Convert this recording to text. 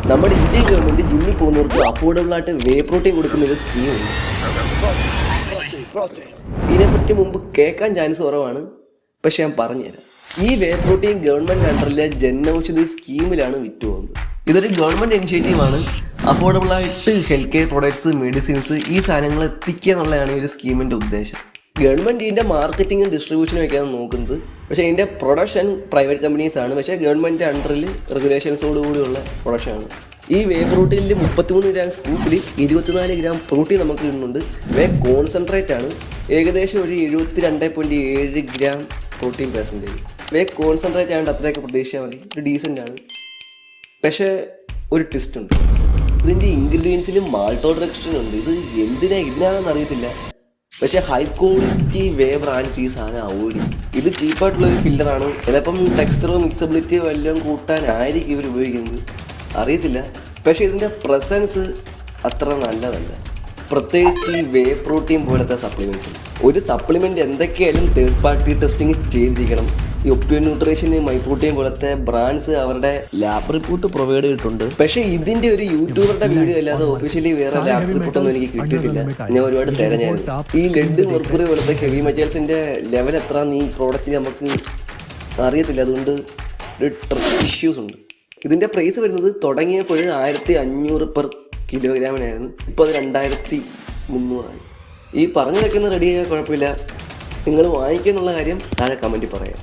നമ്മുടെ Indian government ജിമ്മിൽ പോകുന്നവർക്ക് അഫോർഡബിൾ ആയിട്ട് വേ പ്രോട്ടീൻ കൊടുക്കുന്ന ഒരു സ്കീമുണ്ട്. ഇതിനെപ്പറ്റി മുമ്പ് കേൾക്കാൻ ചാൻസ് കുറവാണ്, പക്ഷെ ഞാൻ പറഞ്ഞുതരാം. ഈ വേ പ്രോട്ടീൻ ഗവൺമെന്റ് അണ്ടറിലെ ജൻ ഔഷധി സ്കീമിലാണ് വിറ്റ് പോകുന്നത്. ഇതൊരു ഗവൺമെന്റ് ഇനിഷ്യേറ്റീവാണ്. അഫോർഡബിൾ ആയിട്ട് ഹെൽത്ത് കെയർ പ്രൊഡക്ട്സ്, മെഡിസിൻസ് ഈ സാധനങ്ങൾ എത്തിക്കുക എന്നുള്ളതാണ് ഈ ഒരു സ്കീമിന്റെ ഉദ്ദേശം. ഗവൺമെന്റ് ഇതിന്റെ മാർക്കറ്റിങ്ങും ഡിസ്ട്രിബ്യൂഷനും ഒക്കെയാണ് നോക്കുന്നത്. പക്ഷേ ഇതിന്റെ പ്രൊഡക്ഷൻ പ്രൈവറ്റ് കമ്പനീസ് ആണ്. പക്ഷേ ഗവൺമെന്റ് അണ്ടറിൽ റെഗുലേഷൻസോടുകൂടിയുള്ള പ്രൊഡക്ഷനാണ്. ഈ വേ പ്രോട്ടീനിൽ 33 ഗ്രാം സ്കൂപ്പിൽ 24 ഗ്രാം പ്രോട്ടീൻ നമുക്ക് കിട്ടുന്നുണ്ട്. വേ കോൺസെൻട്രേറ്റ് ആണ്. ഏകദേശം ഒരു 72.7 ഗ്രാം പ്രോട്ടീൻ പെർസെൻറ്റേജ്. വേ കോൺസെൻട്രേറ്റ് ആയതുകൊണ്ട് അത്രയൊക്കെ പ്രതീക്ഷിച്ചാൽ മതി. ഒരു ഡീസൻ്റ് ആണ്. പക്ഷേ ഒരു ട്വിസ്റ്റ് ഉണ്ട്. ഇതിൻ്റെ ഇൻഗ്രീഡിയൻസിൽ മാൾട്ടോഡ്രക്ഷൻ ഉണ്ട്. ഇത് ഇതിനാണെന്ന് അറിയത്തില്ല. പക്ഷേ ഹൈ ക്വാളിറ്റി വേ ബ്രാൻഡ്സ് ഈ സാധനം അവോയ്ഡ് ചെയ്യും. ഇത് ചീപ്പായിട്ടുള്ളൊരു ഫില്ലറാണ്. ചിലപ്പം ടെക്സ്ചറോ മിക്സബിലിറ്റിയോ എല്ലാം കൂട്ടാനായിരിക്കും ഇവർ ഉപയോഗിക്കുന്നത്, അറിയത്തില്ല. പക്ഷേ ഇതിൻ്റെ പ്രസൻസ് അത്ര നല്ലതല്ല, പ്രത്യേകിച്ച് ഈ വേ പ്രോട്ടീൻ പോലത്തെ സപ്ലിമെൻറ്റ്സ്. ഒരു സപ്ലിമെൻറ്റ് എന്തൊക്കെയായാലും തേർഡ് പാർട്ടി ടെസ്റ്റിംഗ് ചെയ്തിരിക്കണം. ഈ ഒപ്റ്റിമൽ ന്യൂട്രീഷൻ, മൈ പ്രോട്ടീൻ പോലത്തെ ബ്രാൻഡ്സ് അവരുടെ ലാബ് റിപ്പോർട്ട് പ്രൊവൈഡ് ചെയ്തിട്ടുണ്ട്. പക്ഷേ ഇതിൻ്റെ ഒരു യൂട്യൂബറുടെ വീഡിയോ അല്ലാതെ ഒഫീഷ്യലി വേറെ ലാബ് റിപ്പോർട്ടൊന്നും എനിക്ക് കിട്ടിയിട്ടില്ല. ഞാൻ ഒരുപാട് തിരഞ്ഞായിരുന്നു. ഈ ലെഡ്, മെർക്കുറി പോലത്തെ ഹെവി മെറ്റൽസിൻ്റെ ലെവൽ എത്രയാണെന്ന് ഈ പ്രോഡക്റ്റിൽ നമുക്ക് അറിയത്തില്ല. അതുകൊണ്ട് ഒരു ട്രസ്റ്റ് ഇഷ്യൂസ് ഉണ്ട്. ഇതിൻ്റെ പ്രൈസ് വരുന്നത് തുടങ്ങിയപ്പോൾ 1500 പെർ കിലോഗ്രാമിനായിരുന്നു. ഇപ്പോൾ അത് 2300 ഈ പറഞ്ഞു വെക്കുന്ന റെഡിയായാൽ കുഴപ്പമില്ല. നിങ്ങൾ വാങ്ങിക്കുന്നുള്ള കാര്യം താഴെ കമൻറ്റിൽ പറയാം.